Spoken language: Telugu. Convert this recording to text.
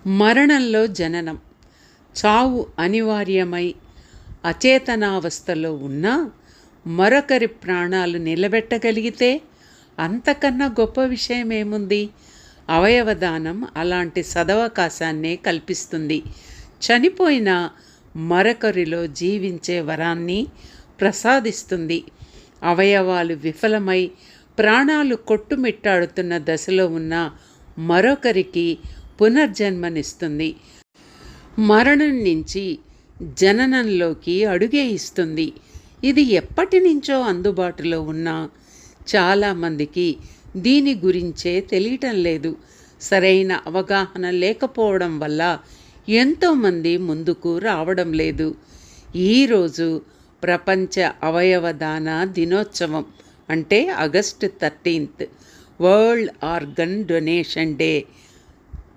మరణంలో జననం. చావు అనివార్యమై అచేతనావస్థలో ఉన్నా మరొకరి ప్రాణాలు నిలబెట్టగలిగితే అంతకన్నా గొప్ప విషయం ఏముంది? అవయవదానం అలాంటి సదవకాశాన్నే కల్పిస్తుంది. చనిపోయిన మరొకరిలో జీవించే వరాన్ని ప్రసాదిస్తుంది. అవయవాలు విఫలమై ప్రాణాలు కొట్టుమిట్టాడుతున్న దశలో ఉన్న మరొకరికి పునర్జన్మనిస్తుంది. మరణం నుంచి జననంలోకి అడుగేయిస్తుంది. ఇది ఎప్పటి నుంచో అందుబాటులో ఉన్నా చాలామందికి దీని గురించే తెలియటం లేదు. సరైన అవగాహన లేకపోవడం వల్ల ఎంతోమంది ముందుకు రావడం లేదు. ఈరోజు ప్రపంచ అవయవదాన దినోత్సవం, అంటే August 13 world organ donation day.